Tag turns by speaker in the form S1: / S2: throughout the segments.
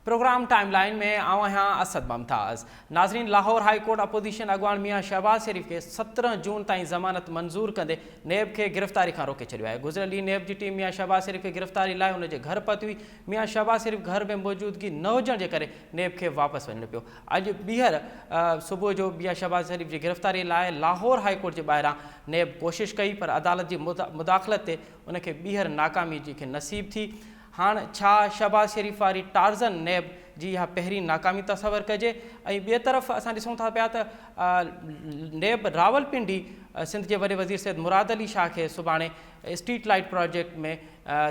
S1: Programme time line में आवां यहाँ असद मुमताज़। नाज़रीन, लाहौर हाई कोर्ट अपोजिशन अगवान मियाँ शहबाज शरीफ के 17 जून ताईं ज़मानत मंजूर कंदे नेब के गिरफ़्तारी खां रोके छॾियो आहे। गुज़िरियल ॾींहुं नेब जी टीम मियाँ शहबाज शरीफ खे गिरफ़्तारी लाइ उनजे घर पहुती हुई। मियाँ शहबाज शरीफ घर में मौजूदगी न हुजण जे करे नेब खे वापसि वञणो पियो। अॼु ॿीहर सुबुह जो मियाँ शहबाज शरीफ जी गिरफ़्तारी लाइ लाहौर हाई कोर्ट जे ॿाहिरां नेब कोशिशि कई, पर अदालत जी मुदाख़लत ते उनखे ॿीहर नाकामी जी खे नसीब थी। हाँ छा शहबाज शरीफ वारी टार्ज़न नेब जी इहा पहिरीं नाकामी तस्वर कजे। ऐं ॿिए तरफ़ असां ॾिसूं था पिया त नेब रावलपिंडी सिंध जे वॾे वज़ीर सैद मुराद अली शाह खे सुभाणे स्ट्रीट लाइट प्रोजेक्ट में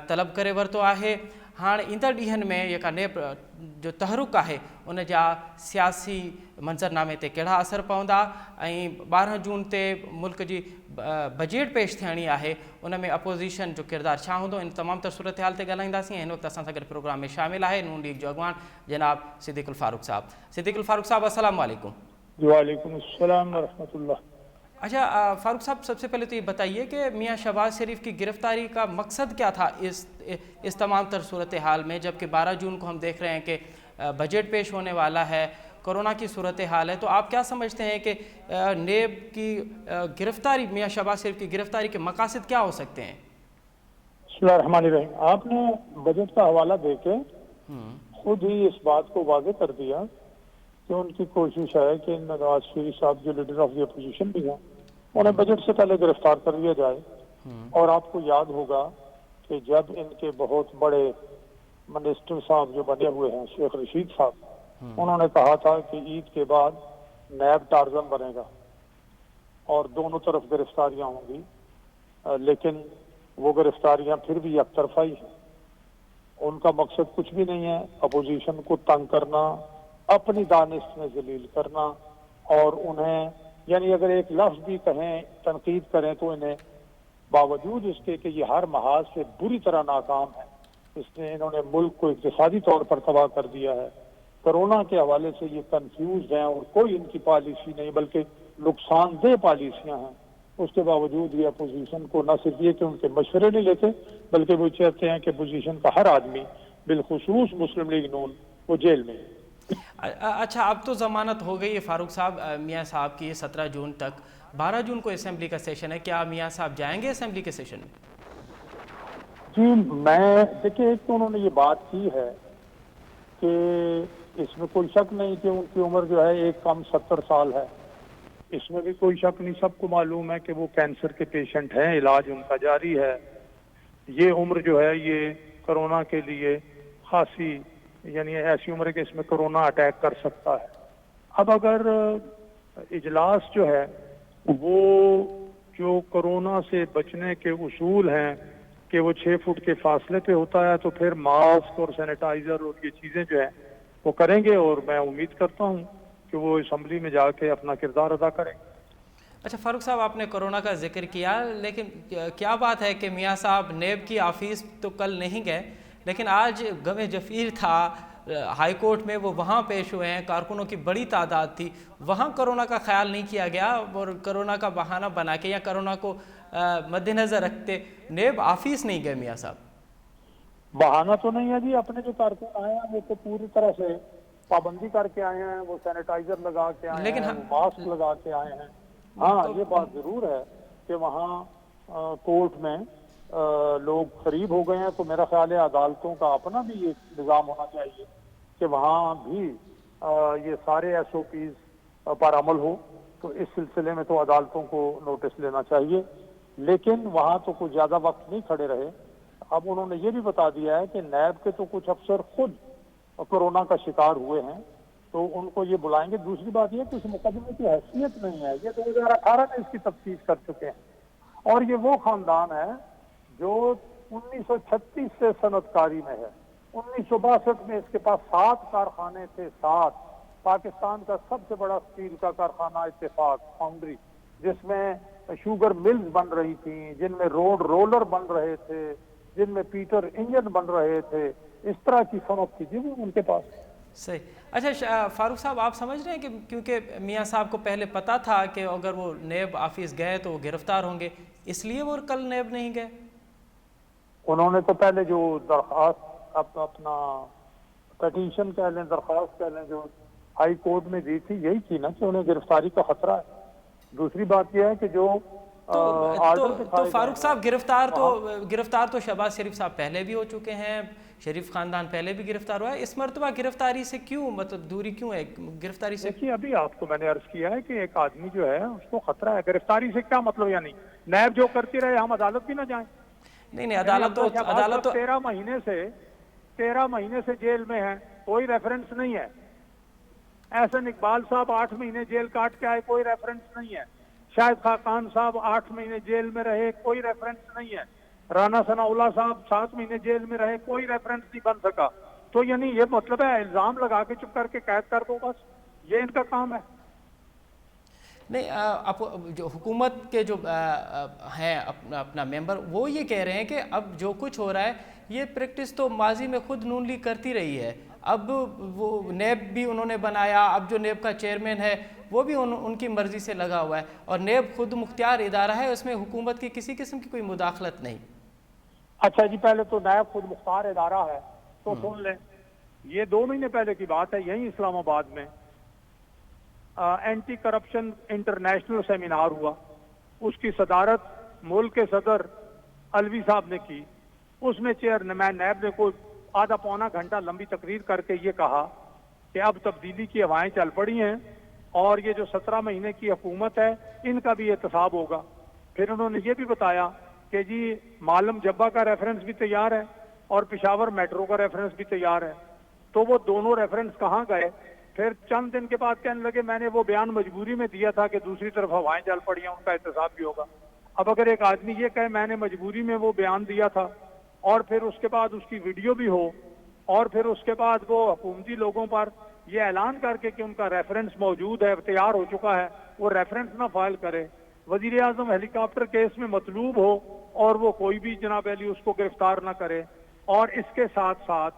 S1: तलब करे वरितो आहे। हाणे ईंदड़ ॾींहंनि में जेका नेब जो तहरुक आहे उन जा सियासी मंज़रनामे ते कहिड़ा असर पवंदा ऐं 12 जून ते मुल्क जी बजट पेश थियणी आहे, उन में अपोज़िशन जो किरदारु छा हूंदो, इन तमामु तर सूरत हाल ते ॻाल्हाईंदासीं। हिन वक़्तु असां सां गॾु प्रोग्राम में शामिल आहे नून लीग जो अॻवान जनाब सिद्दीक़ुल फारूक साहब। सिद्दीक़ुल फारूक साहब, अस्सलाम वालेकुम।
S2: वालेकुम अस्सलाम व रहमतुल्लाह।
S1: अच्छा फारूक साहब, सबसे पहले तो ये बताइए कि मियाँ शहबाज शरीफ की गिरफ़्तारी का मकसद क्या था इस तमाम तर सूरत हाल में, जबकि 12 जून को हम देख रहे हैं कि बजट पेश होने वाला है, कोरोना की सूरत हाल है, तो आप क्या समझते हैं कि नेब की गिरफ़्तारी, मियाँ शहबाज शरीफ की गिरफ़्तारी के मकासद क्या हो सकते हैं?
S2: बिस्मिल्लाहिर्रहमानिर्रहीम। आपने बजट का हवाला देके खुद ही इस बात को वाज़ेह कर दिया कि उनकी कोशिश है कि नवाज शरीफ साहब जो लीडर ऑफ द अपोजिशन भी हैं उन्हें बजट से पहले गिरफ्तार कर लिया जाए। और आपको याद होगा कि जब इनके बहुत बड़े मिनिस्टर साहब जो बने हुए हैं शेख रशीद साहब, उन्होंने कहा था कि ईद के बाद नैब टार्जन बनेगा और दोनों तरफ गिरफ्तारियां होंगी, लेकिन वो गिरफ्तारियां फिर भी एक तरफा ही हैं। उनका मकसद कुछ भी नहीं है, अपोजिशन को तंग करना, अपनी दानिश में जलील करना और उन्हें यानी अगर एक लफ्ज भी कहें, तनकीद करें तो इन्हें बावजूद इसके कि ये हर महाज से बुरी तरह नाकाम है, इसने इन्होंने मुल्क को इक्तिसादी तौर पर तबाह कर दिया है। कोरोना के हवाले से ये कंफ्यूज हैं और कोई इनकी पॉलिसी नहीं बल्कि नुकसानदेह पॉलिसियां हैं। उसके बावजूद ये अपोजिशन को न सिर्फ ये कि उनके मशवरे नहीं लेते बल्कि वो चाहते हैं कि अपोजिशन का हर आदमी बिलखुसूस मुस्लिम लीग नून वो जेल में।
S1: अच्छा, अब तो ज़मानत हो गई है फारूक साहब मियाँ साहब की 17 जून तक। 12 जून को असेंबली का सेशन है, क्या मियाँ साहब जाएंगे असेंबली के सेशन में?
S2: जी मैं देखिए, एक तो उन्होंने ये बात की है कि इसमें कोई शक नहीं कि उनकी उम्र जो है एक कम 70 साल है, इसमें भी कोई शक नहीं। सबको मालूम है कि वो कैंसर के पेशेंट हैं, इलाज उनका जारी है। ये उम्र जो है ये कोरोना के लिए खासी यानी ऐसी उम्र है कि इसमें कोरोना अटैक कर सकता है। अब अगर इजलास जो है वो जो कोरोना से बचने के उसूल हैं कि वो 6 फुट के फासले पे होता है, तो फिर मास्क और सैनिटाइजर और ये चीज़ें जो है वो करेंगे और मैं उम्मीद करता हूँ कि वो असम्बली में जाके अपना किरदार अदा करेंगे।
S1: अच्छा फारूक साहब, आपने कोरोना का जिक्र किया, लेकिन क्या बात है कि मियाँ साहब नेब की ऑफिस तो कल नहीं गए, लेकिन आज गमे जफीर था हाई कोर्ट में, वो वहाँ पेश हुए हैं, कारकुनों की बड़ी तादाद थी, वहाँ कोरोना का ख्याल नहीं किया गया और कोरोना का बहाना बना के या कोरोना को मद्देनज़र रखते नेब ऑफिस नहीं गए मियाँ साहब।
S2: बहाना तो नहीं है जी, अपने जो कारकुन आए हैं वो तो पूरी तरह से पाबंदी करके आए हैं, वो सैनिटाइजर लगा के आए
S1: लेकिन
S2: हैं, मास्क लगा के आए हैं। हाँ ये बात जरूर है कि वहाँ कोर्ट में लोग करीब हो गए हैं, तो मेरा ख्याल है अदालतों का अपना भी एक निज़ाम होना चाहिए कि वहाँ भी ये सारे SOPs पर अमल हो। तो इस सिलसिले में तो अदालतों को नोटिस लेना चाहिए, लेकिन वहाँ तो कुछ ज़्यादा वक्त नहीं खड़े रहे। अब उन्होंने ये भी बता दिया है कि नैब के तो कुछ अफसर खुद कोरोना का शिकार हुए हैं, तो उनको ये बुलाएंगे। दूसरी बात ये कि इस मुकदमे की हैसियत नहीं है, ये 2018 में इसकी तफ्तीश कर चुके हैं और ये वो खानदान है जो 1936 से सनतकारी में है। 1962 में इसके पास 7 कारखाने थे, 7। पाकिस्तान का सबसे बड़ा स्टील का कारखाना इत्तेफाक फाउंड्री, जिसमें शुगर मिल्स बन रही थी, जिनमें रोड रोलर बन रहे थे, जिनमें पीटर इंजन बन रहे थे, इस तरह की सनत थी जी उनके पास।
S1: सही। अच्छा फारूक साहब, आप समझ रहे हैं कि क्योंकि मियाँ साहब को पहले पता था कि अगर वो नेब ऑफिस गए तो वो गिरफ्तार होंगे, इसलिए वो कल नेब नहीं गए?
S2: उन्होंने तो पहले जो दरख्वास्त अपना پٹیشن کہہ لیں, درخواست کہہ لیں, جو ہائی کورٹ میں دی تھی یہی تھی نا کہ انہیں گرفتاری کا خطرہ ہے. دوسری بات یہ ہے کہ جو
S1: تو فاروق صاحب گرفتار تو شہباز شریف صاحب پہلے بھی ہو چکے ہیں, شریف خاندان پہلے بھی گرفتار ہوا ہے, اس مرتبہ گرفتاری سے کیوں مطلب دوری کیوں ہے گرفتاری سے؟
S2: دیکھیے ابھی آپ کو میں نے عرض کیا ہے کہ ایک آدمی جو ہے اس کو خطرہ ہے. گرفتاری سے کیا مطلب؟ یعنی نیب جو کرتی رہے ہم عدالت بھی نہ جائیں؟
S1: نہیں عدالت تو
S2: 13 مہینے سے جیل میں ہے, کوئی ریفرنس نہیں ہے. احسن اقبال صاحب 8 مہینے جیل کاٹ کے آئے, کوئی ریفرنس نہیں ہے. شاہد خاقان صاحب 8 مہینے جیل میں رہے, کوئی ریفرنس نہیں ہے. رانا ثناء اللہ صاحب 7 مہینے جیل میں رہے, کوئی ریفرنس نہیں بن سکا. تو یعنی یہ مطلب ہے الزام لگا کے چپ کر کے قید کر دو, بس یہ ان کا کام ہے.
S1: نہیں, جو حکومت کے جو ہیں اپنا ممبر وہ یہ کہہ رہے ہیں کہ اب جو کچھ ہو رہا ہے یہ پریکٹس تو ماضی میں خود نون لیگ کرتی رہی ہے, اب وہ نیب بھی انہوں نے بنایا, اب جو نیب کا چیئرمین ہے وہ بھی ان کی مرضی سے لگا ہوا ہے, اور نیب خود مختار ادارہ ہے, اس میں حکومت کی کسی قسم کی کوئی مداخلت نہیں.
S2: اچھا جی, پہلے تو نیب خود مختار ادارہ ہے تو سن لیں, یہ 2 مہینے پہلے کی بات ہے, یہیں اسلام آباد میں اینٹی کرپشن انٹرنیشنل سیمینار ہوا. اس کی صدارت ملک کے صدر الوی صاحب نے کی. اس میں چیئرمین نیب نے کوئی آدھا پونا گھنٹہ لمبی تقریر کر کے یہ کہا کہ اب تبدیلی کی ہوائیں چل پڑی ہیں اور یہ جو 17 مہینے کی حکومت ہے ان کا بھی احتساب ہوگا. پھر انہوں نے یہ بھی بتایا کہ جی معلم جبہ کا ریفرنس بھی تیار ہے اور پشاور میٹرو کا ریفرنس بھی تیار ہے. تو وہ دونوں ریفرنس کہاں گئے؟ پھر چند دن کے بعد کہنے لگے میں نے وہ بیان مجبوری میں دیا تھا کہ دوسری طرف ہوائیں چل پڑی ہیں, ان کا احتساب بھی ہوگا. اب اگر ایک آدمی یہ کہے میں نے مجبوری میں وہ بیان دیا تھا اور پھر اس کے بعد اس کی ویڈیو بھی ہو اور پھر اس کے بعد وہ حکومتی لوگوں پر یہ اعلان کر کے کہ ان کا ریفرنس موجود ہے, تیار ہو چکا ہے, وہ ریفرنس نہ فائل کرے, وزیر اعظم ہیلی کاپٹر کیس میں مطلوب ہو اور وہ کوئی بھی جناب علی اس کو گرفتار نہ کرے, اور اس کے ساتھ ساتھ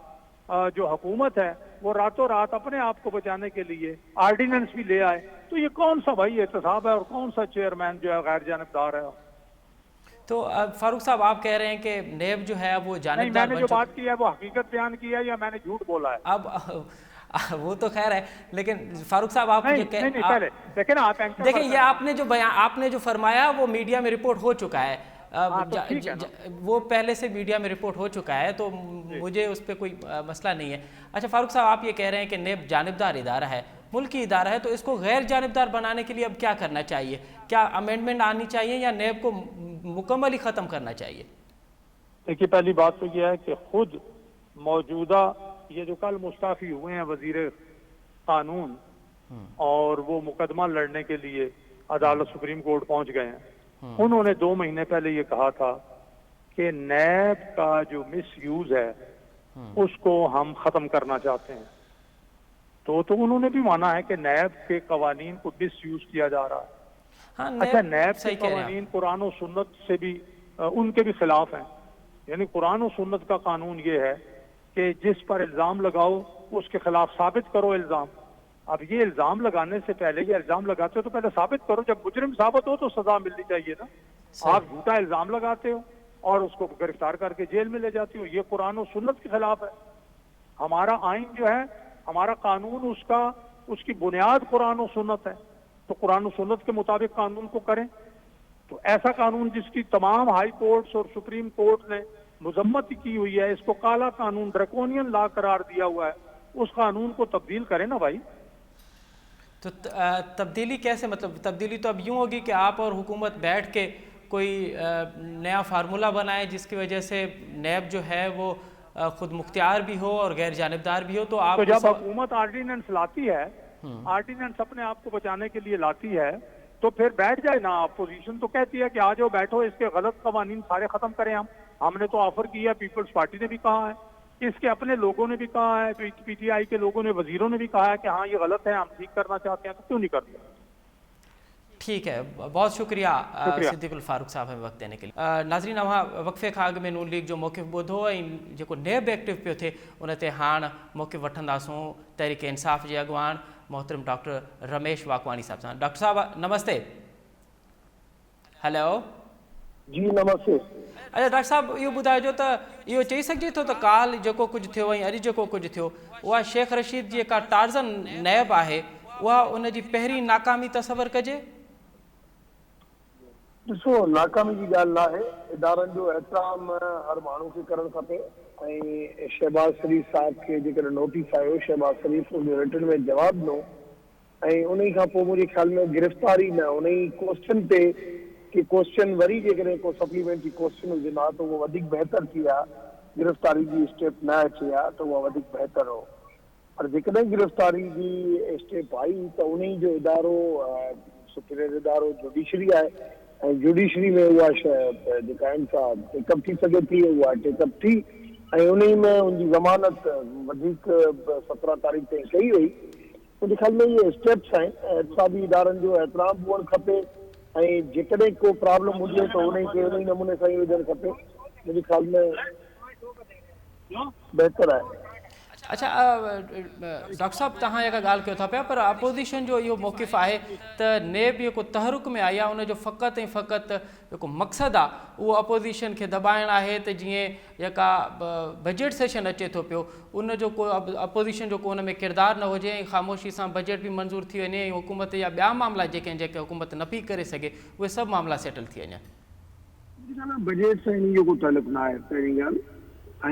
S2: جو حکومت ہے وہ راتوں رات اپنے آپ کو بچانے کے لیے آرڈیننس بھی لے آئے, تو یہ کون سا بھائی احتساب ہے اور کون سا چیئرمین جو ہے غیر جانبدار ہے؟
S1: تو فاروق صاحب آپ کہہ رہے ہیں کہ نیب جو ہے وہ جانبدار
S2: میں نے جو بات کی ہے وہ حقیقت بیان کی ہے یا میں نے جھوٹ بولا ہے؟
S1: اب وہ تو خیر ہے, لیکن فاروق صاحب آپ دیکھیں یہ آپ نے جو فرمایا وہ میڈیا میں رپورٹ ہو چکا ہے, وہ پہلے سے میڈیا میں رپورٹ ہو چکا ہے, تو مجھے اس پہ کوئی مسئلہ نہیں ہے. اچھا فاروق صاحب آپ یہ کہہ رہے ہیں کہ نیب جانبدار ادارہ ہے, ملکی ادارہ ہے, تو اس کو غیر جانبدار بنانے کے لیے اب کیا کرنا چاہیے؟ کیا امینڈمنٹ آنی چاہیے یا نیب کو مکمل ہی ختم کرنا چاہیے؟
S2: دیکھیے پہلی بات تو یہ ہے کہ خود موجودہ یہ جو کل مستعفی ہوئے ہیں وزیر قانون اور وہ مقدمہ لڑنے کے لیے عدالت سپریم کورٹ پہنچ گئے ہیں, انہوں نے 2 مہینے پہلے یہ کہا تھا کہ نیب کا جو مس یوز ہے اس کو ہم ختم کرنا چاہتے ہیں. تو انہوں نے بھی مانا ہے کہ نیب کے قوانین کو مس یوز کیا جا رہا ہے. اچھا, نیب کے قوانین قرآن و سنت سے بھی ان کے بھی خلاف ہیں. یعنی قرآن و سنت کا قانون یہ ہے کہ جس پر الزام لگاؤ اس کے خلاف ثابت کرو الزام. اب یہ الزام لگانے سے پہلے یہ الزام لگاتے ہو تو پہلے ثابت کرو, جب مجرم ثابت ہو تو سزا ملنی چاہیے نا. آپ جھوٹا الزام لگاتے ہو اور اس کو گرفتار کر کے جیل میں لے جاتے ہو, یہ قرآن و سنت کے خلاف ہے. ہمارا آئین جو ہے, ہمارا قانون, اس کی بنیاد قرآن و سنت ہے, تو قرآن و سنت کے مطابق قانون کو کریں. تو ایسا قانون جس کی تمام ہائی کورٹس اور سپریم کورٹ نے مذمت کی ہوئی ہے, اس کو کالا قانون ڈریکونین لا قرار دیا ہوا ہے, اس قانون کو تبدیل کریں نا بھائی.
S1: تو تبدیلی کیسے؟ مطلب تبدیلی تو اب یوں ہوگی کہ آپ اور حکومت بیٹھ کے کوئی نیا فارمولہ بنائے جس کی وجہ سے نیب جو ہے وہ خود مختار بھی ہو اور غیر جانبدار بھی ہو. تو آپ
S2: جب حکومت آرڈیننس لاتی ہے, آرڈیننس اپنے آپ کو بچانے کے لیے لاتی ہے, تو پھر بیٹھ جائے نا. اپوزیشن تو کہتی ہے کہ آ جاؤ بیٹھو, اس کے غلط قوانین سارے ختم کریں. ہم نے تو آفر کیا, پیپلز پارٹی نے بھی کہا ہے, اس کے اپنے لوگوں نے بھی کہا ہے, پی ٹی آئی کے لوگوں نے, وزیروں نے بھی کہا ہے کہ ہاں یہ غلط ہے, ہم ٹھیک کرنا چاہتے ہیں, تو کیوں نہیں کرتے؟
S1: ٹھیک ہے, بہت شکریہ صدیق الفاروق صاحب ہمیں وقت دینے کے لیے. ناظرین وہاں وقفے کھاگ میں نون لیگ جو موقف بدھو جو نیب ایکٹیو پہ تھے ان تے ہاں موقف وٹھنداسوں تحریک انصاف کے اگوان محترم ڈاکٹر رمیش واکوانی صاحب. ڈاکٹر صاحب نمستے. ہیلو
S3: जी नमस्ते।
S1: अच्छा डॉक्टर साहब इहो ॿुधाइजो त इहो चई सघिजे थो त काल जेको कुझु थियो ऐं अॼु जेको कुझु थियो उहा शेख रशीद जी जेका टार्ज़न नैब आहे उहा उन जी पहिरीं नाकामी तसवर कजे?
S3: ॾिसो नाकामी जी ॻाल्हि न आहे, इदारनि जो एतिराम हर माण्हू खे करणु खपे ऐं शहबाज शरीफ़ साहिब खे जेकॾहिं नोटिस आयो, शहबाज शरीफ़ उन रिटर्न में जवाबु ॾिनो ऐं उन खां पोइ मुंहिंजे ख़्याल में गिरफ़्तारी न उन क्वेश्चन ते कि क्वेश्चन वरी जेकॾहिं को सप्लीमेंट्री क्वेश्चन हुजे हा त उहो वधीक बहितर थी विया, गिरफ़्तारी जी स्टेप न अचे हा त उहा वधीक बहितर हो। पर जेकॾहिं गिरफ़्तारी जी स्टेप आई त उन जो इदारो सुपीरियर इदारो जुडिशरी आहे ऐं जुडिशरी में उहा शइ जेका आहिनि सा टेकअप थी सघे थी, उहा टेकअप थी ऐं उन में उनजी ज़मानत वधीक 17 तारीख़ ताईं कई वई। मुंहिंजे ख़्याल में इहे स्टेप्स आहिनि, एतिसादी इदारनि जो एतिराम हुअणु खपे ऐं जेकॾहिं को प्रॉब्लम हुजे त उन खे उन नमूने सां ई विझणु खपे। मुंहिंजे ख़्याल में बहितर आहे।
S1: अच्छा डॉक्टर साहब तव्हां जेका ॻाल्हि कयो था पिया पर अपोज़िशन जो इहो मौक़िफ़ आहे त नेब जेको तहरुक में आई आहे उनजो फ़क़ति ऐं फ़क़ति जेको मक़सदु आहे उहो अपोज़िशन खे दॿाइणु आहे त जीअं जेका बजट सेशन अचे थो पियो उनजो को अपोज़िशन जो को उन में किरदारु न हुजे ऐं ख़ामोशी सां बजट बि मंज़ूरु थी वञे ऐं हुकूमत जा ॿिया मामला जेके हुकूमत न पई करे सघे उहे सभु मामला सेटल थी वञनि।
S3: बजट सां इन जो को तालुक न आहे पहिरीं ॻाल्हि ऐं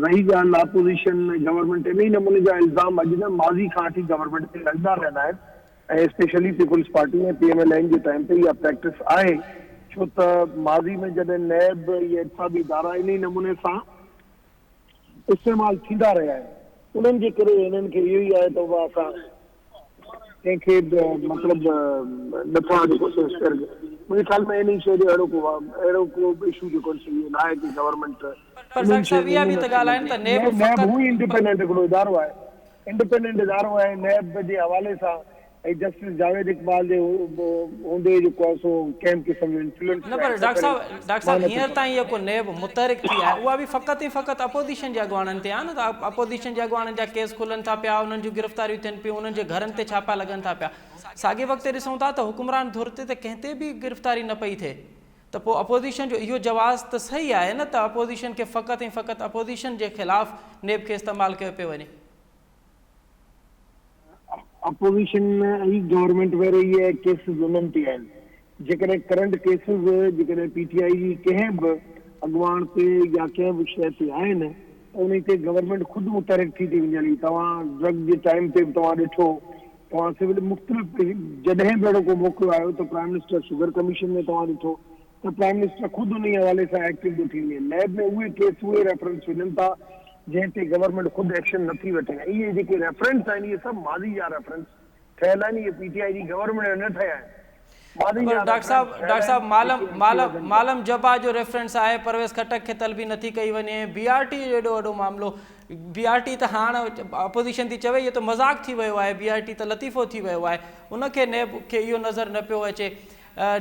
S3: रही ॻाल्हि अपोज़िशन गवर्नमेंट इन ई नमूने जा इल्ज़ाम अॼु न माज़ी खां वठी गवर्नमेंट ते लॻंदा रहंदा आहिनि ऐं स्पेशली पीपुल्स पार्टी ऐं PMLN जे टाइम ते इहा प्रैक्टिस आहे, छो त माज़ी में जॾहिं नैब इहे इत्सादी इदारा इन ई नमूने सां इस्तेमालु थींदा रहिया आहिनि उन्हनि जे करे हिननि खे इहो ई आहे त उहा असां कंहिंखे मतिलबु नथा कोशिशि करे। मुंहिंजे ख़्याल में इन शइ जो अहिड़ो को इशू जेको न आहे कि गवर्नमेंट
S1: पर डॉक्टर साहब इहा बि त ॻाल्हि आहे न त नेब
S3: नैब हू इंडिपेंडेंट हिकिड़ो इदारो आहे, इंडिपेंडेंट इदारो आहे। नैब जे हवाले सां ऐं जस्टिस जावेद इक़बाल जे हूंदे जेको आहे सो कंहिं क़िस्म जो इन्फ्लुएंस
S1: न पर डॉक्टर साहब हींअर ताईं जेको नेब मुतहरिक थी आहे उहा बि फ़क़ति ऐं फ़क़ति अपोज़िशन जे अॻुवाणनि ते आहे न त अपोज़िशन जे अॻुवाणनि जा केस खुलनि था पिया, उन्हनि जूं गिरफ़्तारियूं थियनि पियूं, उन्हनि जे घरनि ते छापा लॻनि था पिया। साॻे वक़्तु ॾिसूं था त हुकुमरान धुर ते त कंहिं ते बि गिरफ़्तारी न पई थिए त पोइ अपोज़िशन जो इहो जवाज़ त सही आहे न त अपोज़िशन खे फ़क़ति ऐं फ़क़ति अपोज़िशन जे ख़िलाफ़ु नेब खे इस्तेमालु कयो पियो वञे।
S3: अपोज़िशन ऐं गवर्नमेंट वारे इहे केसिस उन्हनि ते आहिनि जेकॾहिं करंट केसिस जेकॾहिं PTI जी कंहिं बि अॻुवाण ते या कंहिं बि शइ ते आहिनि त उन ते गवर्नमेंट ख़ुदि मुतहरिक थी वञे। तव्हां ड्रग जे टाइम ते बि तव्हां ॾिठो, तव्हां सिविल मुख़्तलिफ़ जॾहिं बि अहिड़ो को मौक़ो आयो त प्राइम मिनिस्टर शुगर कमीशन में तव्हां ॾिठो त प्राइम मिनिस्टर ख़ुदि उन हवाले सां एक्टिव थो थी वञे। नैब में उहे केस उहे रेफरेंस वञनि था जंहिं ते गवर्नमेंट ख़ुदि एक्शन नथी वठे। इहे जेके रेफरेंस आहिनि इहे सभु माज़ी जा रेफरेंस ठहियल आहिनि, इहे PTI जी गवर्नमेंट न ठहिया आहिनि।
S1: डॉक्टर साहब मालम जबा जो रेफरेंस आहे, परवेज़ खटक खे तलबी नथी कई वञे, BRT जो एॾो वॾो मामिलो, BRT त हाणे अपोज़िशन थी चवे इहो त मज़ाक़ थी वियो आहे, BRT त लतीफ़ो थी वियो आहे, उनखे नेब खे इहो नज़र न पियो अचे।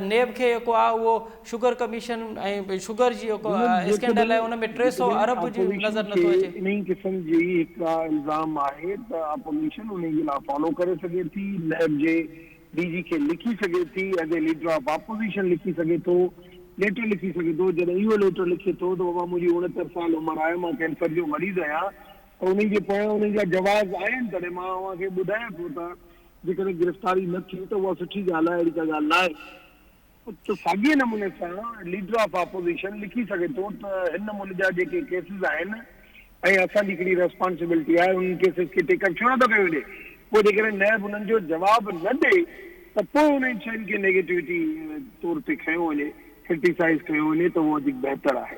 S1: नेब खे जेको आहे उहो शुगर कमीशन ऐं शुगर जी जेको स्कैंडल आहे उन में 300 अरब जी नज़र नथो अचे।
S3: इन क़िस्म जी हिकु इल्ज़ाम आहे त अपोज़िशन उन जे लाइ फॉलो करे सघे थी, नैब जे DG खे लिखी सघे थी, as a leader of opposition लिखी सघे थो, लेटर लिखी सघे थो। जॾहिं इहो लेटर लिखे थो त बाबा मुंहिंजी 69 साल उमिरि आहे, मां कैंसर जो मरीज़ आहियां त उन जे पोयां उन जा जवाब आहिनि तॾहिं मां तव्हांखे ॿुधायां थो त जेकॾहिं गिरफ़्तारी न थी त उहा सुठी ॻाल्हि आहे, अहिड़ी का ॻाल्हि न आहे। त साॻिए नमूने सां लीडर ऑफ अपोज़िशन लिखी सघे थो त हिन नमूने जा जेके केसिस आहिनि ऐं असांजी हिकिड़ी रेस्पॉन्सिबिलिटी आहे उन केसिस खे टेकअप छो नथो कयो वञे। पोइ जेकॾहिं नैब उन्हनि जो जवाबु न ॾे त पोइ उन्हनि शयुनि खे नेगेटिविटी तौर ते खयो वञे, क्रिटिसाइज़ कयो वञे त उहो वधीक बहितर आहे।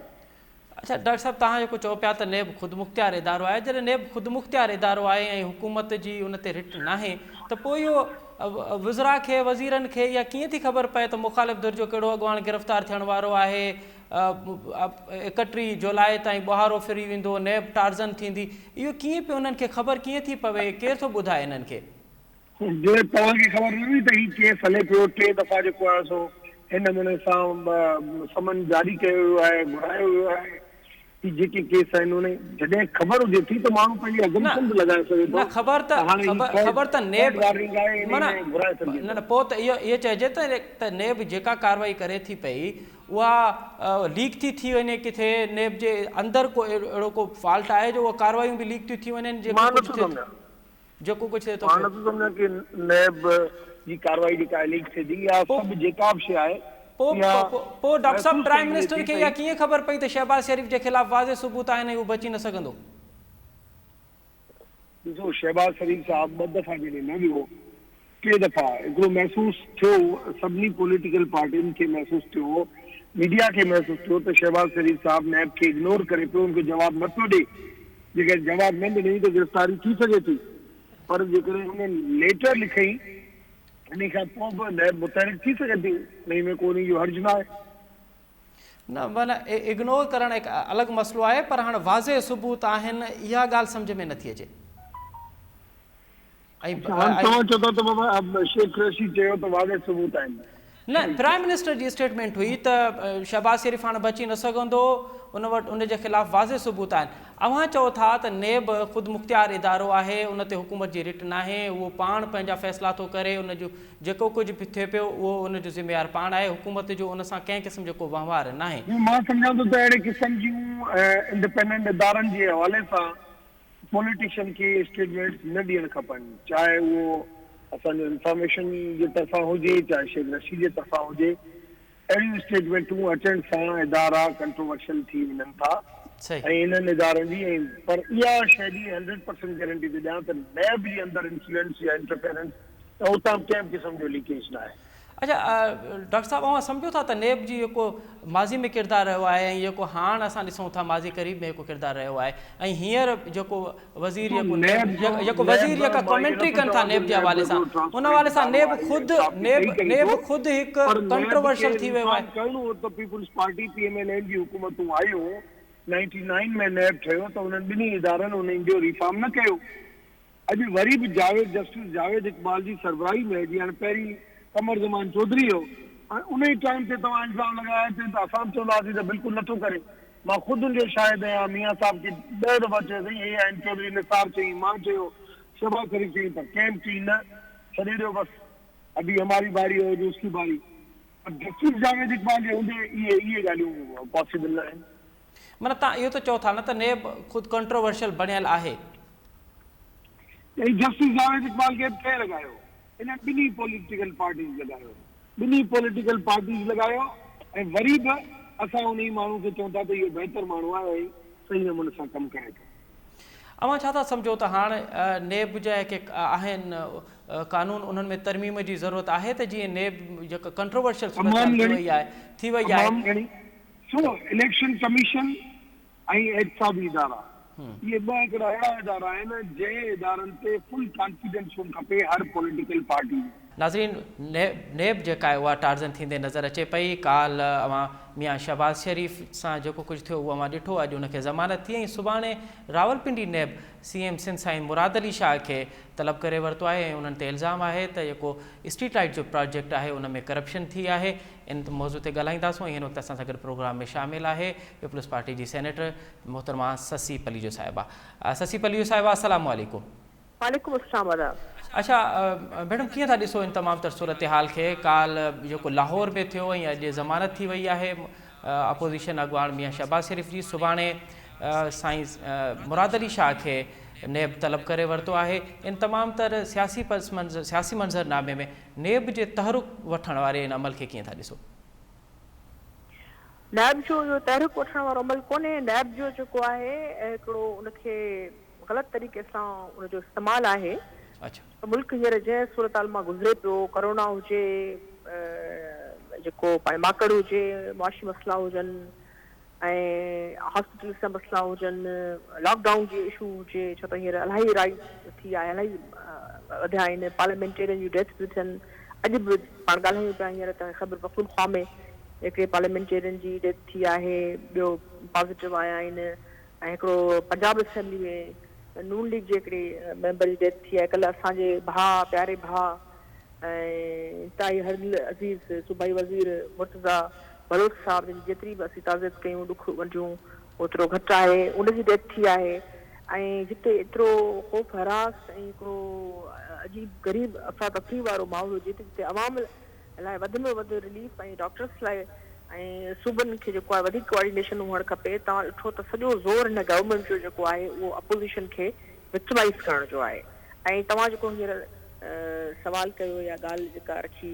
S1: अच्छा डॉक्टर साहब तव्हां जेको चओ पिया त नेब ख़ुदि मुख़्तियार इदारो आहे, जॾहिं नेब ख़ुदि मुख़्तियार इदारो आहे ऐं हुकूमत जी उन ते रिट नाहे त पोइ इहो वज़रा खे वज़ीरनि खे या कीअं थी ख़बर पए त मुख़ालिफ़ धुर जो कहिड़ो अॻुवाण गिरफ़्तार थियण वारो आहे, 31 जुलाई ताईं ॿुहारो फिरी वेंदो, नेब टार्ज़न थींदी, इहो कीअं पियो उन्हनि खे ख़बर कीअं थी पवे, केरु थो ॿुधाए इन्हनि खे?
S3: जो तव्हांखे ख़बर न हुई त हीउ केस हले पियो, 3 दफ़ा जेको आहे सो हिन नमूने सां समन जारी कयो वियो आहे, घुरायो वियो आहे। जेके केस आहिनि उन जॾहिं ख़बर हुजे थी त माण्हू पंहिंजी अज़म्पशन लॻाए सघे थो।
S1: ख़बर त नेब न पोइ त इहो चइजे त नेब जेका कार्रवाई करे थी पई उहा लीक थी वञे किथे नेब जे अंदरि को अहिड़ो को फॉल्ट आहे जो उहा कार्रवायूं बि लीक थी वञनि जेको कुझु थिए थो
S3: मां नथो सम्झां कि नैब जी कार्रवाई जेका लीक थिए थी या सभु जेका बि शइ आहे
S1: पोइ डॉक्टर साहब प्राइम मिनिस्टर खे इहा कीअं ख़बर पई त शहबाज शरीफ़ जे ख़िलाफ़ वाज़े सबूत आहिनि ऐं उहो बची न सघंदो?
S3: ॾिसो शहबाज शरीफ़ साहब 2 दफ़ा जॾहिं न वियो, 3 दफ़ा हिकिड़ो महसूसु थियो, सभिनी पॉलिटिकल पार्टियुनि खे महसूसु थियो, मीडिया खे महसूसु थियो त शहबाज शरीफ़ साहब नैब खे इग्नोर करे पियो, उनखे जवाबु नथो ॾे। जेकर जवाबु न ॾिनई त गिरफ़्तारी थी सघे थी, पर जेकॾहिं हुन लेटर लिखई इन खां पोइ बि नैब मुतहरिक थी सघे थी, उन में को जो हर्ज न आहे।
S1: न माना इग्नोर करणु हिकु अलॻि मसइलो आहे, पर हाणे वाज़े सबूत आहिनि इहा ॻाल्हि सम्झ में नथी अचे।
S3: तव्हां चओ था त बाबा शेख रशीद चयो त वाज़े सबूत आहिनि।
S1: न, प्राइम मिनिस्टर जी स्टेटमेंट हुई त शहबाज शरीफ़ हाणे बची न सघंदो, उन वटि उनजे ख़िलाफ़ वाज़े सबूत आहिनि। अव्हां चओ था त नेब ख़ुदि मुख़्तियार इदारो आहे, उन ते हुकूमत जी रिट न आहे, उहो पाण पंहिंजा फ़ैसिला थो करे, उन जो जेको कुझु बि थिए पियो उहो उन जो ज़िम्मेवार पाण आहे, हुकूमत जो उन सां कंहिं क़िस्म जो को वहिंवार न आहे।
S3: मां सम्झां थो त अहिड़े क़िस्म जूं इंडिपेंडेंट इदारनि जे हवाले सां पॉलिटिशियन खे स्टेटमेंट्स न ॾियणु खपनि, चाहे उहो असांजो इंफॉर्मेशन जे तरफ़ां हुजे, चाहे शेख रशीद जे तरफ़ां हुजे। अहिड़ियूं स्टेटमेंटूं अचण सां इदारा कंट्रोवर्शियल थी वञनि था ऐं इन्हनि इदारनि जी, पर इहा शइ जी 100% गारंटी थी ॾियां त नैब जे अंदरि इन्फ्लुएंस या इंटरफेरेंस त उतां कंहिं क़िस्म जो लीकेज न आहे।
S1: अच्छा डॉक्टर साहब, अव्हां सम्झो था त नेब जी जेको माज़ी में किरदारु रहियो आहे ऐं जेको हाणे असां ॾिसूं था माज़ी क़रीब में जेको किरदारु रहियो आहे, ऐं हींअर जेको वज़ीर जेका कमेंट्री कनि था नेब जे हवाले सां, उन हवाले सां नेब ख़ुदि हिकु कंट्रोवर्शियल थी वियो आहे।
S3: त पीपुल्स पार्टी PMLN जी हुकूमतूं आयूं, 99 में नैब ठहियो त उन्हनि ॿिन्ही इदारनि उन्हनि जो रिफॉर्म न कयो। अॼु वरी बि जस्टिस जावेद इक़बाल जी सरबराही में जीअं पहिरीं कमर ज़मान चौधरी हो, उन ई टाइम ते तव्हां इल्ज़ाम लॻाया थिए त असां चवंदासीं त बिल्कुलु नथो करे। मां ख़ुदि उनजो शाहिद आहियां, मियां साहब खे 2 दफ़ा चयोसीं, हे आहिनि चौधरी निसार चई, मां चयो, शहबाज शरीफ़ चई, पर कंहिं चई न, छॾे ॾियो बसि, अभी हमारी बारी हो जो उसकी बारी। जस्टिस जावेद इक़बाल जे हूंदे इहे ॻाल्हियूं पॉसिबल न आहिनि।
S1: माना तव्हां इहो त चओ था न त नेब ख़ुदि कंट्रोवर्शियल बणियल आहे।
S3: जस्टिस जावेद इक़बाल खे कंहिं लॻायो? इन ॿिन्ही पॉलिटिकल पार्टीज़ लॻायो ऐं वरी बि असां उन ई माण्हू खे चऊं था त इहो बहितर माण्हू आहे ऐं सही नमूने सां कमु करे थो।
S1: अव्हां छा था सम्झो त हाणे नेब जा के आहिनि कानून, उन्हनि में तरमीम जी ज़रूरत आहे त जीअं नेब जेका कंट्रोवर्शियल थी वई आहे?
S3: इलेक्शन कमीशन ऐं एहतसाबी इदारा, ये 2 हिकिड़ा अहिड़ा इदारा आहिनि जंहिं इदारनि ते फुल कॉन्फिडेंस हुअणु खपे हर पॉलिटिकल पार्टी।
S1: नाज़रीन, नेब जेका आहे उहा टार्ज़न थींदे नज़र अचे पई। काल अव्हां मियां शहबाज शरीफ़ सां जेको कुझु थियो उहो अव्हां ॾिठो, अॼु उनखे ज़मानत थी, ऐं सुभाणे रावलपिंडी नेब CM सिंध साईं मुराद अली शाह खे तलब करे वरितो आहे ऐं उन्हनि ते इल्ज़ाम आहे त जेको स्ट्रीट लाइट जो प्रोजेक्ट आहे उन में करप्शन थी आहे। इन मौज़ू ते ॻाल्हाईंदासीं। हिन वक़्तु असां सां गॾु प्रोग्राम में शामिल आहे पीपल्स पार्टी जी सेनेटर मोहतरमा ससी पलीजो साहिबा। ससी पलीजो साहिबा, अस्सलाम वालेकुम।
S4: वालेकुम अस्सलाम।
S1: अच्छा मैडम, कीअं था ॾिसो इन तमामु तर सूरत हाल खे? काल जेको लाहौर में थियो ऐं अॼु ज़मानत थी वई आहे अपोज़िशन अॻुवाण मियां शहबाज शरीफ़ जी, सुभाणे साईं मुराद अली शाह खे नेब तलब करे वरितो आहे। इन तमामु तर सियासी मंज़रनामे में नेब जे तहरुक वठण वारे इन अमल खे कीअं था ॾिसो?
S4: नैब जो इहो तहरुक वठण वारो अमल कोन्हे। नैब जो जेको आहे हिकिड़ो उनखे ग़लति तरीक़े सां उनजो इस्तेमालु आहे। मुल्क हींअर जंहिं सूरत हाल मां गुज़रे पियो, कोरोना हुजे, जेको माकड़ हुजे, मुआशी मसइला हुजनि ऐं हॉस्पिटल जा मसइला हुजनि, लॉकडाउन जी इशू हुजे, छो त हींअर इलाही राइट थी आहे, इलाही वधिया आहिनि, पार्लियामेंटेरियन जी डेथ बि थियनि। अॼु बि पाण ॻाल्हायूं पिया हींअर त ख़बर पख्तूनख्वा में हिकिड़े पार्लियामेंटेरियन जी डेथ थी आहे, ॿियो पॉज़िटिव आया आहिनि, ऐं हिकिड़ो पंजाब असेंबली में नून लीग जे हिकिड़े मेंबर जी डेथ थी आहे। कल्ह असांजे भाउ, प्यारे भाउ ऐं इंतहाई हर्दिल अज़ीज़ सूबाई वज़ीर मुर्तज़ा बलोच साहब जी जेतिरी बि असीं ताज़ियत कयूं, ॾुख वंडियूं, ओतिरो घटि आहे, उनजी डेथ थी आहे। ऐं जिते एतिरो ख़ौफ़ हरास ऐं हिकिड़ो अजीब ग़रीब अफ़रा तफ़री वारो माहौल हुजे, जिते अवाम लाइ वधि में वधि रिलीफ ऐं डॉक्टर्स लाइ ऐं सूबनि खे जेको आहे वधीक कोऑर्डिनेशन हुअणु खपे। तव्हां ॾिठो त सॼो ज़ोर हिन गवर्नमेंट जो जेको आहे उहो अपोज़िशन खे विक्टिमाइज़ करण जो आहे। ऐं तव्हां जेको हींअर सवाल कयो या ॻाल्हि जेका रखी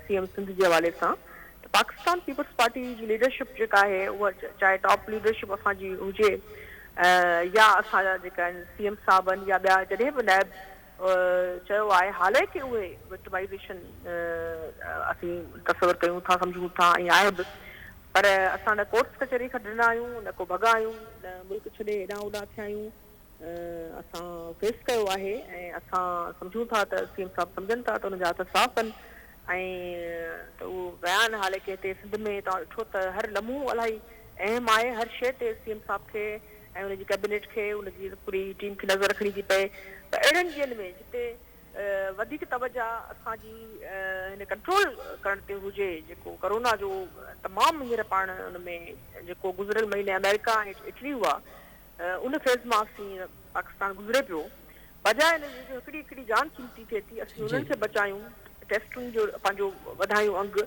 S4: CM सिंध जे हवाले सां, त पाकिस्तान पीपल्स पार्टी जी लीडरशिप जेका आहे उहा चाहे टॉप लीडरशिप असांजी हुजे या असांजा जेका आहिनि CM साहब आहिनि या ॿिया जॾहिं बि नायब चयो आहे, हालांकि उहे विक्टिमाइज़ेशन असीं तसवर कयूं था, सम्झूं था ऐं आहे बि, पर असां न कोर्ट्स कचहरी खां ॾिना आहियूं, न को भॻा आहियूं, न मुल्क छॾे हेॾां होॾां थिया आहियूं। असां फेस कयो आहे ऐं असां सम्झूं था त CM साहब सम्झनि था त हुनजा हथ साफ़ आहिनि। ऐं त उहो बयानु हालांकि हिते सिंध में तव्हां ॾिठो त हर लम्हो इलाही अहम आहे, हर शइ ते CM साहब खे ऐं हुनजी कैबिनेट खे, हुनजी पूरी टीम खे नज़र रखणी थी पए। त अहिड़नि ॾींहंनि में जिते वधीक तवजा असांजी हिन कंट्रोल करण ते हुजे, जेको कोरोना जो तमामु हींअर पाण हुन में जेको गुज़िरियल महीने अमेरिका ऐं इटली हुआ उन फेज़ मां असीं पाकिस्तान गुज़रे पियो, बजाए हिन जो हिकिड़ी हिकिड़ी जान कीमती थिए थी, असीं उन्हनि खे बचायूं, टेस्टुनि जो पंहिंजो वधायूं अंग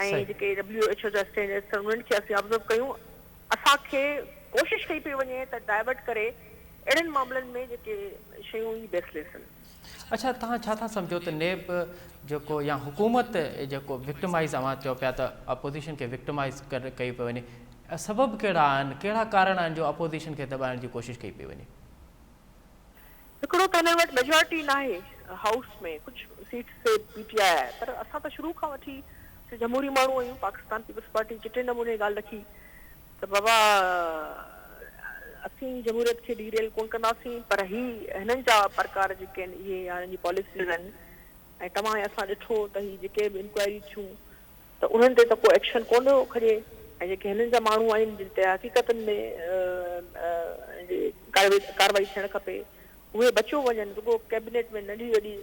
S4: ऐं जेके WHO जा स्टैंडर्ड्स उन्हनि खे असीं ऑब्ज़र्व कयूं। असांखे कोशिशि कई पई वञे त डाइवर्ट करे अहिड़नि मामलनि में जेके शयूं ई बेसलेस आहिनि।
S1: अच्छा, तव्हां छा था सम्झो त नेब जेको या हुकूमत जेको विक्टिमाइज़ अवां चयो पिया त अपोज़िशन खे विक्टिमाइज़ कई पई वञे, सबब कहिड़ा आहिनि, कहिड़ा कारण आहिनि जो अपोज़िशन खे दॿाइण जी कोशिशि कई पई वञे?
S4: हिकिड़ो त हिन वटि मेजॉरिटी न आहे हाउस में, कुझु सीट्स ते PTI आहे, पर असां त शुरू खां वठी जमहूरी माण्हू आहियूं। पाकिस्तान पीपल्स पार्टी चिटे नमूने ॻाल्हि रखी त बाबा असीं जमहूरियत खे डीरेल कोन कंदासीं, पर हिननि जा प्रकार जेके आहिनि इहे हाणे जी पॉलिसीज़ आहिनि। ऐं तव्हां असां ॾिठो त हीअ जेके बि इंक्वायरी थियूं त उन्हनि ते त को एक्शन कोन खणे, ऐं जेके हिननि जा माण्हू आहिनि जिन ते हक़ीक़तनि में कार्रवाई थियणु खपे उहे बचियो वञनि। रुॻो कैबिनेट में नंढी वॾी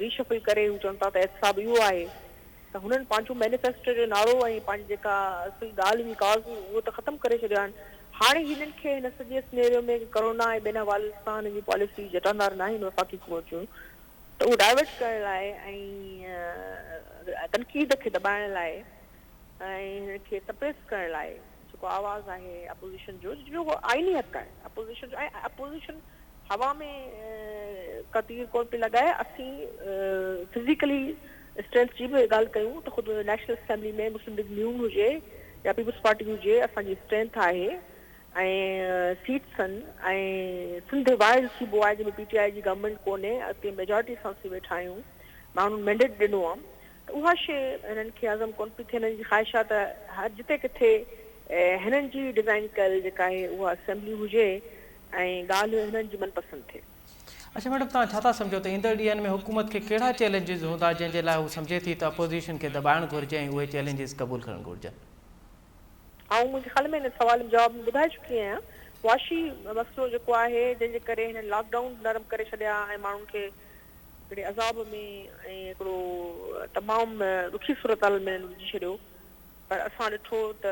S4: रीशफल करे हू चवनि था त एहसाब इहो आहे त हुननि पंहिंजो मैनिफेस्टो जो नारो ऐं पंहिंजी जेका असुल ॻाल्हि हुई काज़ उहो त ख़तमु करे छॾिया आहिनि। हाणे हिननि खे हिन सॼे सिनेरियो में कोरोना ऐं ॿिनि हवाले सां हिन जी पॉलिसी जटंदार न आहिनि वफ़ाक़ी हुकूमत जूं, त उहो डाइवर्ट करण लाइ ऐं तनक़ीद खे दॿाइण लाइ ऐं हिन खे सप्रेस करण लाइ जेको आवाज़ आहे अपोज़िशन जो आइनी हक़ आहे अपोज़िशन जो। ऐं अपोज़िशन हवा में का तीर कोन पई लॻाए। असीं फिज़िकली स्ट्रेंथ जी बि ॻाल्हि कयूं त ख़ुदि नेशनल असेंबली में मुस्लिम लीग न्यून हुजे या पीपल्स पार्टी हुजे, असांजी स्ट्रेंथ आहे ऐं सीट्स आहिनि। ऐं सिंध वाइड सूबो आहे जंहिंमें PTI जी गवर्नमेंट कोन्हे, अॻिते मेजॉरिटी सां असीं वेठा आहियूं, माण्हुनि मैंडेट ॾिनो आहे। त उहा शइ हिननि खे हज़म कोन पई थिए। हिननि जी ख़्वाहिश आहे त हर जिते किथे हिननि जी डिज़ाइन कयल जेका आहे उहा असेंबली हुजे ऐं ॻाल्हि हिननि जी मनपसंदि थिए।
S1: अच्छा मैडम, तव्हां छा था सम्झो त ईंदड़ ॾींहंनि में हुकूमत खे कहिड़ा चैलेंजिस हूंदा जंहिंजे लाइ हू सम्झे थी त अपोज़िशन खे दॿाइणु घुरिजे ऐं उहे चैलेंजिस क़बूल करणु घुरिजनि?
S4: ऐं मुंहिंजे ख़्याल में हिन सवाल जवाब में ॿुधाए चुकी आहियां। वाशी मसइलो जेको आहे जंहिंजे करे हिन लॉकडाउन नरम करे छॾिया ऐं माण्हुनि खे हिकिड़े अज़ाब में ऐं हिकिड़ो तमामु ॾुखी सूरत में विझी छॾियो, पर असां ॾिठो त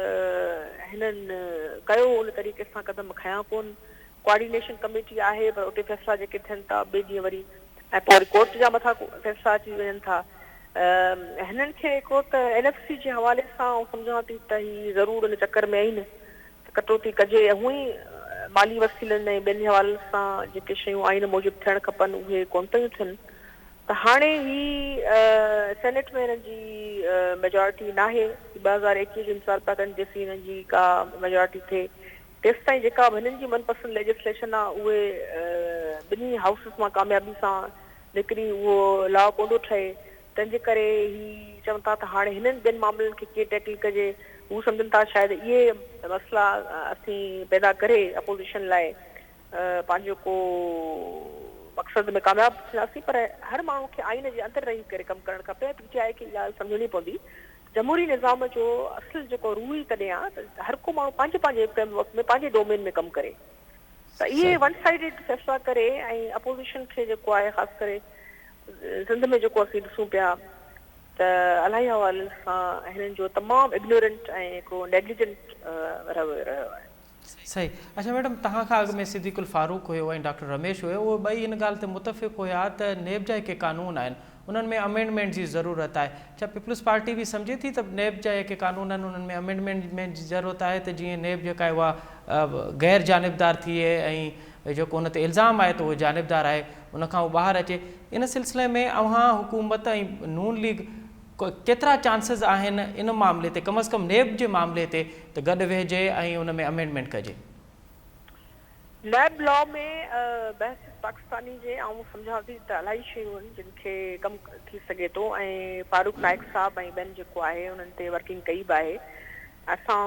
S4: हिननि कयो उन तरीक़े सां क़दम खयां कोन। कोऑर्डिनेशन कमेटी आहे पर उते फ़ैसिला जेके थियनि था ॿिए ॾींहुं वरी ऐं पोइ वरी कोर्ट जा मथां फ़ैसिला अची वञनि था। हिननि खे हिकिड़ो त NFC जे हवाले सां सम्झां थी त हीअ ज़रूरु हिन चकर में आहिनि त कटौती कजे, हूअं ई माली वसीलनि ऐं ॿियनि हवालनि सां जेके शयूं आइन मूजिबि थियणु खपनि उहे कोन पियूं थियनि। त हाणे ही सेनेट में हिननि जी मेजॉरिटी न आहे। 2021 जो इंतज़ारु पिया कनि जेसीं हिननि जी का मेजॉरिटी थिए, तेसि ताईं जेका हिननि जी मनपसंदि लेजिस्लेशन आहे उहे ॿिन्ही हाउसिस मां कामयाबी सां निकिरी उहो लॉ कोन ठहे। तंहिंजे करे ही चवनि था त हाणे हिननि ॿिनि मामलनि खे कीअं टैकल कजे। हू सम्झनि था शायदि इहे मसइला असीं पैदा करे अपोज़िशन लाइ पंहिंजो को मक़सद में कामयाबु थियासीं, पर हर माण्हू खे आइन जे अंदरि रही करे कमु करणु खपे। PTI खे ॻाल्हि सम्झणी पवंदी। जमहूरी निज़ाम जो असुल जेको रूह ई तॾहिं आहे त हर को माण्हू पंहिंजे पंहिंजे फ्रेमवर्क में पंहिंजे डोमेन में कमु करे। त इहे वन साइडेड फ़ैसिला करे ऐं अपोज़िशन खे जेको आहे ख़ासि करे सिंध में जेको असीं ॾिसूं पिया त इलाही हवालनि सां हिननि जो तमामु इग्नोरेंट ऐं हिकिड़ो नेग्लिजेंट रहियो आहे।
S1: सही। अच्छा मैडम, तव्हां खां अॻु में सिद्दीकुल फारूक हुयो ऐं डॉक्टर रमेश हुयो, उहे ॿई हिन ॻाल्हि ते मुतफ़िक़ हुया त नेब जा जेके कानून आहिनि उन्हनि में अमेंडमेंट जी ज़रूरत आहे। छा पीपल्स पार्टी बि सम्झे थी त नेब जा जेके कानून आहिनि उन्हनि में अमेंडमेंट जी ज़रूरत आहे त जीअं नेब जेका आहे उहा गैर जानिबदार थिए ऐं जेको उन ते इल्ज़ाम आहे त उहो जानिबदार आहे उनखां उहो ॿाहिरि अचे? इन सिलसिले में अव्हां हुकूमत ऐं नून लीग केतिरा चांसिस आहिनि इन मामले ते, कम अज़ कम नेब जे मामले ते त गॾु वेहिजे ऐं उन में अमेंडमेंट कजे?
S4: नेब लॉ में बहस पाकिस्तानी जे ऐं सम्झां थी त इलाही शयूं आहिनि जिन खे कमु थी सघे थो ऐं फारूक नाइक साहब ऐं ॿियनि जेको आहे उन्हनि ते वर्किंग कई बि आहे। असां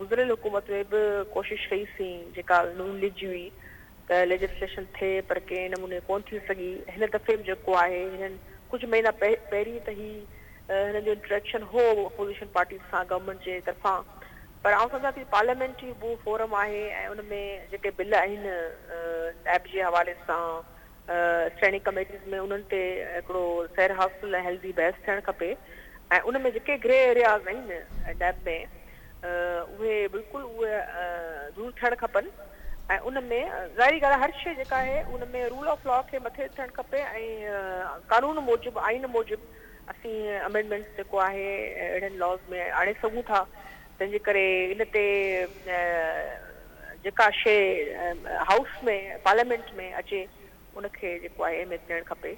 S4: गुज़िरियल हुकूमत में बि कोशिशि कईसीं जेका नून लीग जी हुई त लेजिस्लेशन थिए, पर कंहिं नमूने कोन थी सघी। हिन दफ़े बि जेको आहे हिननि कुझु महीना पहिरीं त ही हिननि जो इंट्रैक्शन हो अपोजिशन पार्टी सां गवर्नमेंट जे तरफ़ां, पर आउं सम्झां थी पार्लियामेंट्री वो फोरम आहे ऐं उन में जेके बिल आहिनि ऐप जे हवाले सां स्टैंडिंग कमेटीज़ में उन्हनि ते हिकिड़ो सैर हासिल ऐं हेल्दी बहस थियणु खपे ऐं उन में जेके ग्रे एरियाज़ आहिनि डैब में उहे बिल्कुलु उहे दूर थियणु खपनि ऐं उन में ज़ाहिरी ॻाल्हि आहे हर शइ जेका आहे उन में रूल ऑफ लॉ खे मथे थियणु खपे ऐं कानून मूजिबि आइन मूजिबि असीं अमेंडमेंट्स जेको आहे अहिड़नि लॉज़ में आणे सघूं था। तंहिंजे करे इन ते जेका शइ हाउस में पार्लियामेंट में अचे उनखे जेको आहे अहमियत ॾियणु खपे।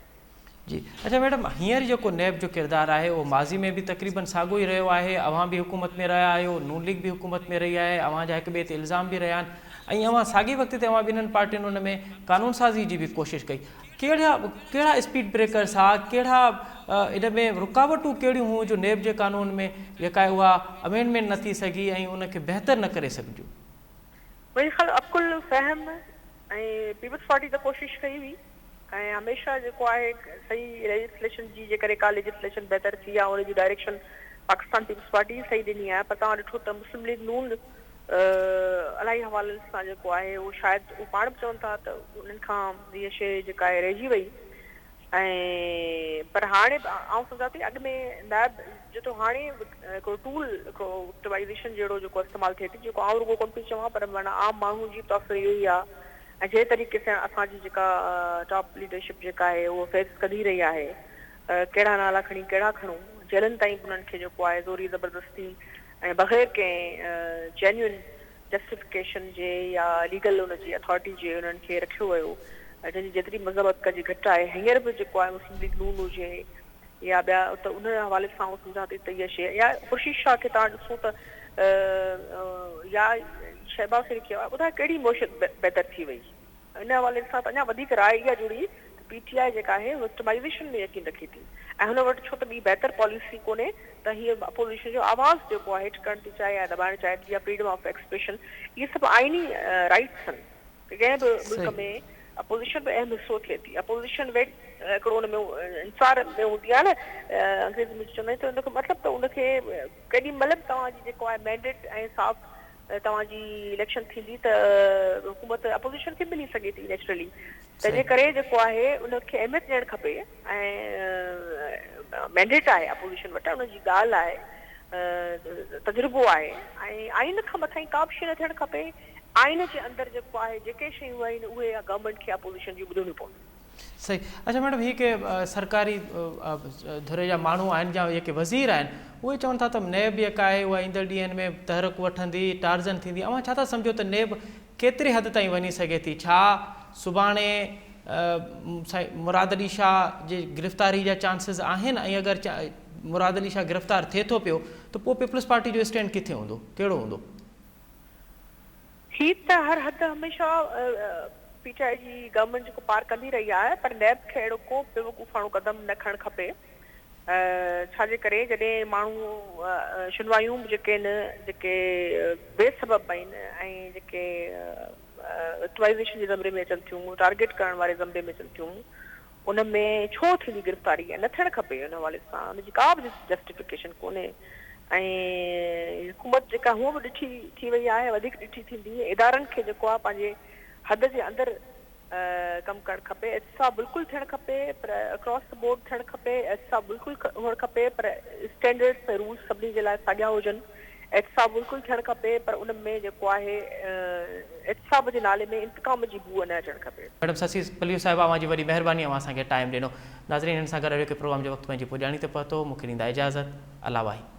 S1: जी। अच्छा मैडम, हींअर जेको नेब जो किरदारु आहे उहो माज़ी में बि तक़रीबन साॻियो ई रहियो आहे। अव्हां बि हुकूमत में रहिया आहियो, नून लीग बि हुकूमत में रही आहे, अव्हां जा हिक ॿिए ते इल्ज़ाम बि रहिया आहिनि ऐं अव्हां साॻी वक़्त ते अव्हां ॿिन्हिनि पार्टियुनि उन में कानून साज़ी जी बि कोशिशि कई। कहिड़ा स्पीड ब्रेकर्स हुआ, कहिड़ा इन में रुकावटूं कहिड़ियूं हुयूं जो नेब जे कानून में जेका आहे उहा अमेंडमेंट न थी सघी ऐं उनखे बहितर न करे सघिजो?
S4: मुंहिंजे ख़्याल अकुल फ़हम ऐं पीपल्स पार्टी त कोशिशि कई हुई ऐं हमेशह जेको आहे सही लेजिस्लेशन जी जेकॾहिं का लेजिस्लेशन बहितर थी आहे उनजी डायरेक्शन पाकिस्तान पीपल्स पार्टी सही ॾिनी आहे। पर तव्हां ॾिठो त मुस्लिम लीग नून इलाही हवालनि सां जेको आहे उहो शायदि उहे पाण बि चवनि था त उन्हनि खां हीअ शइ जेका आहे रहिजी वई ऐं पर हाणे आउं सम्झां थी अॻु में नैब जो हाणे हिकिड़ो टूल हिकिड़ो ऑप्टिमाइज़ेशन जहिड़ो जेको इस्तेमालु थिए थी, जेको आउं रुगो कोन पई चवां पर माना आम माण्हू जी तौर इहो ई आहे ऐं जंहिं तरीक़े सां असांजी जेका टॉप लीडरशिप जेका आहे उहो फेस कढी रही आहे, कहिड़ा नाला खणी कहिड़ा खणूं, जेलनि ताईं उन्हनि खे जेको आहे ज़ोरी ज़बरदस्ती ऐं बग़ैर कंहिं जेन्युइन जस्टिफिकेशन जे या लीगल उनजी अथॉरिटी जे उन्हनि खे रखियो वियो जंहिंजी जेतिरी मज़बत कजी घटि आहे। हींअर बि जेको आहे मुस्लिम लीग नून हुजे या ॿिया त उन हवाले सां सम्झां थी त इहा शइ या ख़ुर्शीद शाह खे तव्हां ॾिसो त या शहबाज़ शरीफ़ खे ॿुधाए कहिड़ी मोशन बहितर थी वई। इन हवाले सां त अञा वधीक राय इहा जुड़ी त PTI जेका आहे विक्टिमाइज़ेशन में यकीन रखे थी ऐं हुन वटि छो त ॿी बहितर पॉलिसी कोन्हे त हीअ अपोजिशन जो आवाज़ जेको आहे हेठि करणु थी चाहे या दॿाइणु चाहे थी या फ्रीडम ऑफ एक्सप्रेशन, इहे सभु आइनी राइट्स आहिनि। कंहिं बि मुल्क में अपोजिशन बि अहम हिसो थिए थी। अपोजिशन वेट हिकिड़ो हुन में इंसार में हूंदी आहे न, अंग्रेज़ी में चवंदा आहिनि त उनखे मतिलबु त उनखे केॾी महिल बि तव्हांजी जेको आहे मैंडेट ऐं साफ़ तव्हांजी इलेक्शन थींदी त हुकूमत अपोजिशन खे मिली सघे थी नेचुरली। तंहिंजे करे जेको आहे उनखे अहमियत ॾियणु खपे ऐं मैंडेट आहे अपोजिशन वटि, उनजी ॻाल्हि आहे, तजुर्बो आहे ऐं आइन खां मथां का बि शइ न थियणु खपे। आइन जे अंदरि जेको आहे जेके शयूं आहिनि उहे गवर्नमेंट खे अपोजिशन जी ॿुधणियूं पवंदियूं।
S1: सही। अच्छा मैडम, ही के सरकारी धुरे जा माण्हू आहिनि या जेके वज़ीर आहिनि उहे चवनि था त नेब जेका आहे उहा ईंदड़ ॾींहंनि में तहरक वठंदी, टार्ज़न थींदी। अव्हां छा था सम्झो त नेब केतिरे हद ताईं वञी सघे थी? छा सुभाणे मुराद अली शाह जे गिरफ़्तारी जा चांसिस आहिनि ऐं अगरि मुराद अली शाह गिरफ़्तार थिए थो पियो त पोइ पीपल्स पार्टी जो स्टैंड किथे हूंदो, कहिड़ो हूंदो?
S4: ही त हर हद हमेशह PTI जी गवर्नमेंट जेको पार कंदी रही आहे, पर नेब खे अहिड़ो को बेवकूफ़ाणो क़दम न खणणु खपे। छाजे करे जॾहिं माण्हू शुनवायूं जेके आहिनि जेके बेसबब आहिनि ऐं जेके विक्टिमाइज़ेशन जे ज़मरे में अचनि थियूं, टारगेट करण वारे ज़मरे में अचनि थियूं, उन में छो थींदी गिरफ़्तारी न थियणु खपे। उन हवाले सां उनजी का बि जस्टिफिकेशन कोन्हे ऐं हुकूमत जेका हूअ बि ॾिठी थी वई आहे, वधीक ॾिठी थींदी। इदारनि खे जेको आहे पंहिंजे हद जे अंदरि कमु करणु खपे। एतिसां बिल्कुलु थियणु खपे पर अक्रॉस द बोर्ड थियणु खपे। एतिसां बिल्कुलु हुअणु खपे पर स्टैंडर्ड्स ऐं रूल्स सभिनी जे लाइ साॻिया हुजनि एहतसाब बिल्कुलु थियणु खपे, पर उन में जेको आहे एहतसाब जे नाले में इंतकाम जी बूअ न अचणु खपे।
S1: मैडम ससी पलियो साहिबा अवां जी वॾी महिरबानी, अवां असांखे टाइम ॾिनो। नाज़रीन, हिन सां गॾु प्रोग्राम जो वक़्तु पंहिंजी पुॼाणी ते पहुतो, मूंखे ॾींदा इजाज़त। अल्लाह वाहिद।